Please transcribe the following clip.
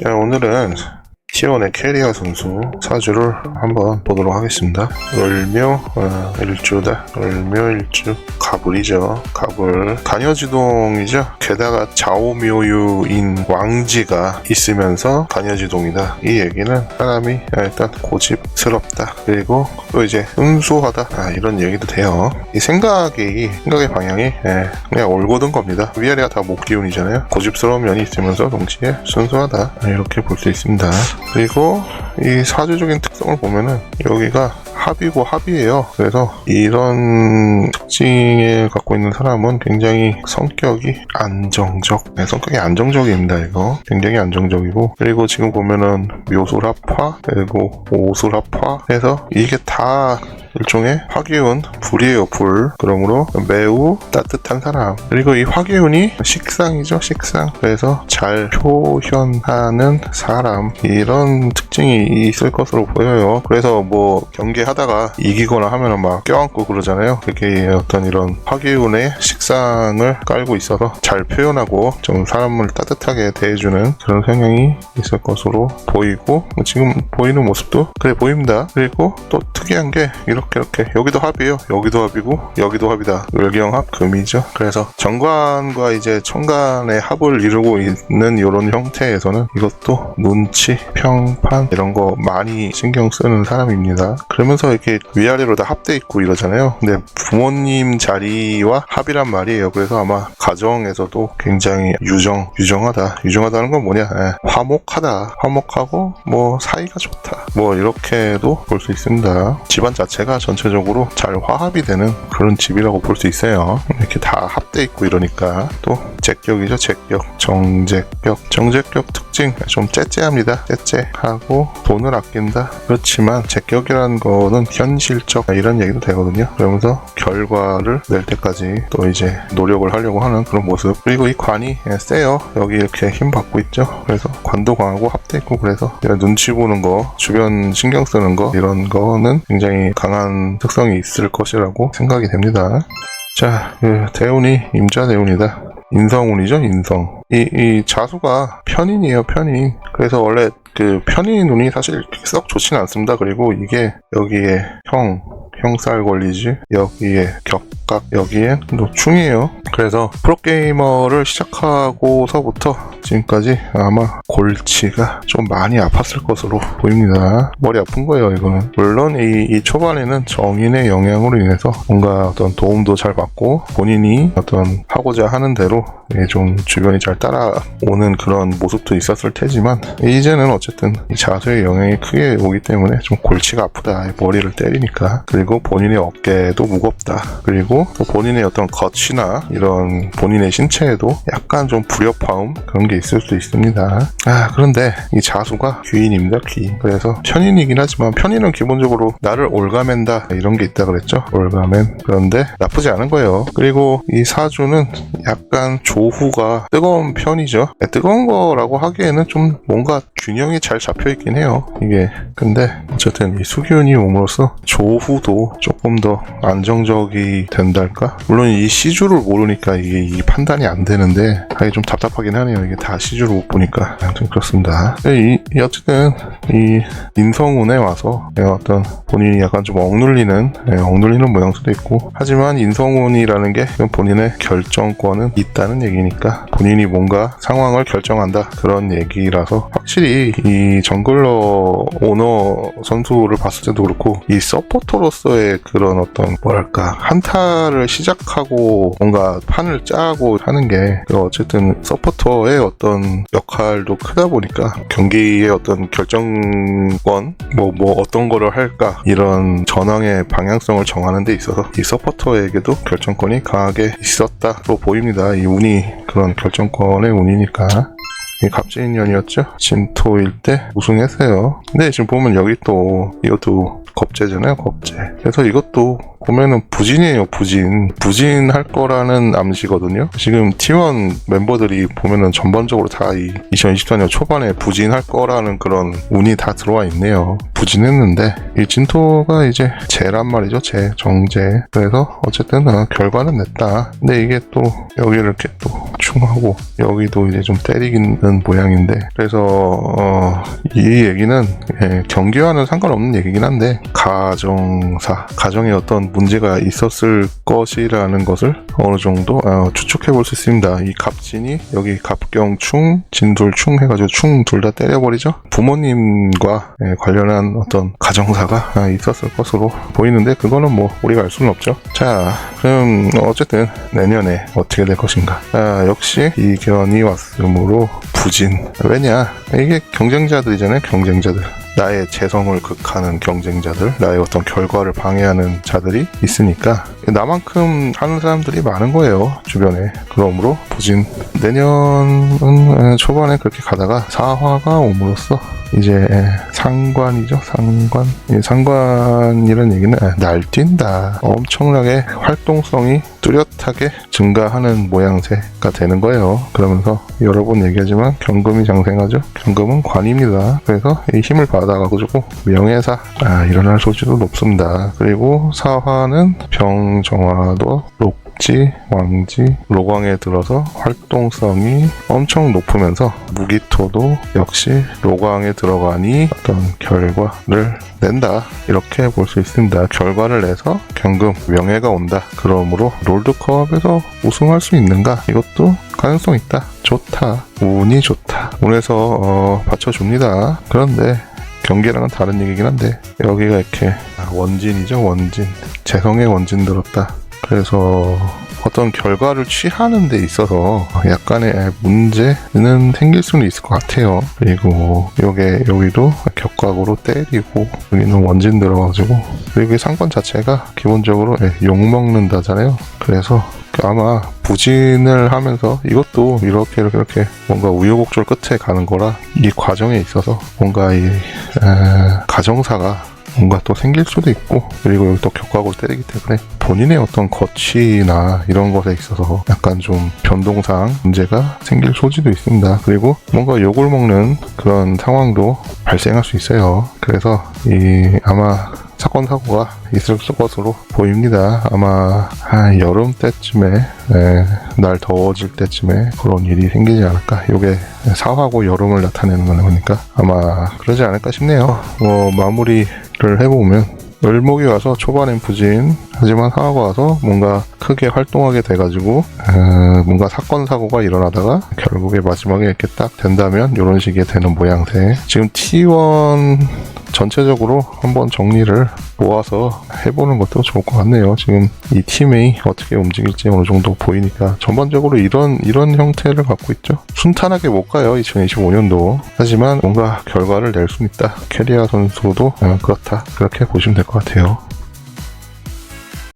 자, 오늘은 T1의 캐리어 선수 사주를 한번 보도록 하겠습니다. 을묘 일주다. 을묘 일주 가불이죠. 가불 간여지동이죠. 게다가 좌오묘유인 왕지가 있으면서 간여지동이다. 이 얘기는 사람이 일단 고집스럽다. 그리고 또 이제 순수하다. 이런 얘기도 돼요. 이 생각의 방향이 그냥 올곧은 겁니다. 위아래가 다 목기운이잖아요. 고집스러운 면이 있으면서 동시에 순수하다. 이렇게 볼 수 있습니다. 그리고 이 사주적인 특성을 보면은 여기가 합이고 합이에요. 그래서 이런 특징을 갖고 있는 사람은 굉장히 성격이 안정적. 성격이 안정적입니다. 이거 굉장히 안정적이고, 그리고 지금 보면은 묘술합화 그리고 오술합화 해서 이게 다 일종의 화기운 불이에요. 불. 그러므로 매우 따뜻한 사람. 그리고 이 화기운이 식상이죠. 식상. 그래서 잘 표현하는 사람. 이런 특징이 있을 것으로 보여요. 그래서 뭐 경기하다가 이기거나 하면은 막 껴안고 그러잖아요. 그게 어떤 이런 화기운의 식상을 깔고 있어서 잘 표현하고 좀 사람을 따뜻하게 대해주는 그런 성향이 있을 것으로 보이고, 지금 보이는 모습도 그래 보입니다. 그리고 또 특이한 게 이렇게 여기도 합이에요. 여기도 합이고 여기도 합이다. 을경합 금이죠. 그래서 정관과 이제 천간의 합을 이루고 있는 이런 형태에서는 이것도 눈치, 평판 이런 거 많이 신경 쓰는 사람입니다. 그러면서 이렇게 위아래로 다 합돼 있고 이러잖아요. 근데 부모님 자리와 합이란 말이에요. 그래서 아마 가정에서도 굉장히 유정하다는 건 뭐냐? 화목하다. 화목하고 뭐 사이가 좋다. 뭐 이렇게도 볼 수 있습니다. 집안 자체가 전체적으로 잘 화합이 되는 그런 집이라고 볼 수 있어요. 이렇게 다 합돼 있고 이러니까. 또 제격이죠. 제격, 정제격 특징 좀 째째합니다. 째째하고 돈을 아낀다. 그렇지만 제격이라는 거는 현실적 이런 얘기도 되거든요. 그러면서 결과를 낼 때까지 또 이제 노력을 하려고 하는 그런 모습. 그리고 이 관이 세요. 여기 이렇게 힘 받고 있죠. 그래서 관도 강하고 합돼 있고, 그래서 눈치 보는 거, 주변 신경 쓰는 거, 이런 거는 굉장히 강한 특성이 있을 것이라고 생각이 됩니다. 자, 대운이 임자대운이다. 인성운이죠. 인성. 이 자수가 편인이에요. 편인. 그래서 원래 그 편인 운이 사실 썩 좋지는 않습니다. 그리고 이게 여기에 형살 걸리지, 여기에 격각, 여기에 노충이에요. 그래서 프로게이머를 시작하고서부터 지금까지 아마 골치가 좀 많이 아팠을 것으로 보입니다. 머리 아픈 거예요, 이거는. 물론 이 초반에는 정인의 영향으로 인해서 뭔가 어떤 도움도 잘 받고 본인이 어떤 하고자 하는 대로 좀 주변이 잘 따라오는 그런 모습도 있었을 테지만, 이제는 어쨌든 이 자수의 영향이 크게 오기 때문에 좀 골치가 아프다. 머리를 때리니까. 그리고 본인의 어깨도 무겁다. 그리고 또 본인의 어떤 겉이나 이런 본인의 신체에도 약간 좀 불협화음 그런 게 있을 수 있습니다. 그런데 이 자수가 귀인입니다. 귀인. 그래서 편인이긴 하지만 편인은 기본적으로 나를 올가맨다 이런 게 있다 그랬죠. 올가맨. 그런데 나쁘지 않은 거예요. 그리고 이 사주는 약간 조후가 뜨거운 편이죠. 뜨거운 거라고 하기에는 좀 뭔가 균형이 잘 잡혀 있긴 해요. 이게 근데 어쨌든 이 수기운이 옴으로써 조후도 조금 더 안정적이 된달까? 물론 이 시주를 모르니까 이게 이 판단이 안 되는데 좀 답답하긴 하네요. 이게 다 시주를 못 보니까. 아무튼 그렇습니다. 어쨌든 이 인성운에 와서 어떤 본인이 약간 좀 억눌리는 모양새도 있고, 하지만 인성운이라는 게 본인의 결정권은 있다는 얘기니까 본인이 뭔가 상황을 결정한다 그런 얘기라서, 확실히 이 정글러 오너 선수를 봤을 때도 그렇고 이 서포터로서의 그런 어떤 뭐랄까 한타를 시작하고 뭔가 판을 짜고 하는 게 어쨌든 서포터의 어떤 역할도 크다 보니까 경기의 어떤 결정권 뭐 어떤 거를 할까 이런 전황의 방향성을 정하는 데 있어서 이 서포터에게도 결정권이 강하게 있었다로 보입니다. 이 운이 그런 결정권의 운이니까. 갑진년이었죠. 진토일 때 우승했어요. 근데 지금 보면 여기 또 이것도 겁재잖아요. 겁재. 그래서 이것도 보면은 부진이에요. 부진할 거라는 암시거든요. 지금 T1 멤버들이 보면은 전반적으로 다 이 2024년 초반에 부진할 거라는 그런 운이 다 들어와 있네요. 부진했는데 이 진토가 이제 재란 말이죠. 정제. 그래서 어쨌든 결과는 냈다. 근데 이게 또 여기를 이렇게 또 충하고 여기도 이제 좀 때리는 모양인데, 그래서 이 얘기는 경기와는 상관없는 얘기긴 한데 가정에 어떤 문제가 있었을 것이라는 것을 어느 정도 추측해 볼 수 있습니다. 이 갑진이 여기 갑경충, 진돌충 해가지고 충 둘 다 때려버리죠. 부모님과 관련한 어떤 가정사가 있었을 것으로 보이는데, 그거는 뭐 우리가 알 수는 없죠. 자, 그럼 어쨌든 내년에 어떻게 될 것인가. 역시 이견이 왔으므로 부진. 왜냐, 이게 경쟁자들이잖아요. 경쟁자들. 나의 재성을 극하는 경쟁자들, 나의 어떤 결과를 방해하는 자들이 있으니까 나만큼 하는 사람들이 많은 거예요, 주변에. 그러므로 부진. 내년은 초반에 그렇게 가다가 사화가 옴으로써 이제 상관이죠. 상관. 이 상관이라는 얘기는 날뛴다. 엄청나게 활동성이 뚜렷하게 증가하는 모양새가 되는 거예요. 그러면서 여러 번 얘기하지만 경금이 장생하죠. 경금은 관입니다. 그래서 이 힘을 받아가지고 명예사 일어날 소지도 높습니다. 그리고 사화는 병정화도 지, 왕지, 로광에 들어서 활동성이 엄청 높으면서 무기토도 역시 로광에 들어가니 어떤 결과를 낸다, 이렇게 볼 수 있습니다. 결과를 내서 경금, 명예가 온다. 그러므로 롤드컵에서 우승할 수 있는가? 이것도 가능성 있다. 좋다. 운이 좋다. 운에서 받쳐줍니다. 그런데 경기랑은 다른 얘기긴 한데 여기가 이렇게 원진이죠. 원진. 재성의 원진 들었다. 그래서 어떤 결과를 취하는 데 있어서 약간의 문제는 생길 수는 있을 것 같아요. 그리고 여기도 격각으로 때리고 여기는 원진 들어가지고, 그리고 이 상권 자체가 기본적으로 욕먹는다잖아요. 그래서 아마 부진을 하면서 이것도 이렇게 뭔가 우여곡절 끝에 가는 거라 이 과정에 있어서 뭔가 이 가정사가 뭔가 또 생길 수도 있고, 그리고 여기 또 격각으로 때리기 때문에 본인의 어떤 거취나 이런 것에 있어서 약간 좀 변동상 문제가 생길 소지도 있습니다. 그리고 뭔가 욕을 먹는 그런 상황도 발생할 수 있어요. 그래서 아마 사건 사고가 있을 것으로 보입니다. 아마 여름 때쯤에, 날 더워질 때쯤에 그런 일이 생기지 않을까. 이게 사화고 여름을 나타내는 거니까 아마 그러지 않을까 싶네요. 마무리를 해보면 을목이 와서 초반엔 부진, 하지만 사화가 와서 뭔가 크게 활동하게 돼가지고 뭔가 사건 사고가 일어나다가 결국에 마지막에 이렇게 딱 된다면 이런 식의 되는 모양새. 지금 T1 전체적으로 한번 정리를 모아서 해보는 것도 좋을 것 같네요. 지금 이 팀이 어떻게 움직일지 어느 정도 보이니까 전반적으로 이런 형태를 갖고 있죠. 순탄하게 못 가요, 2025년도. 하지만 뭔가 결과를 낼 수 있다. 캐리아 선수도 그렇다. 그렇게 보시면 될 것 같아요.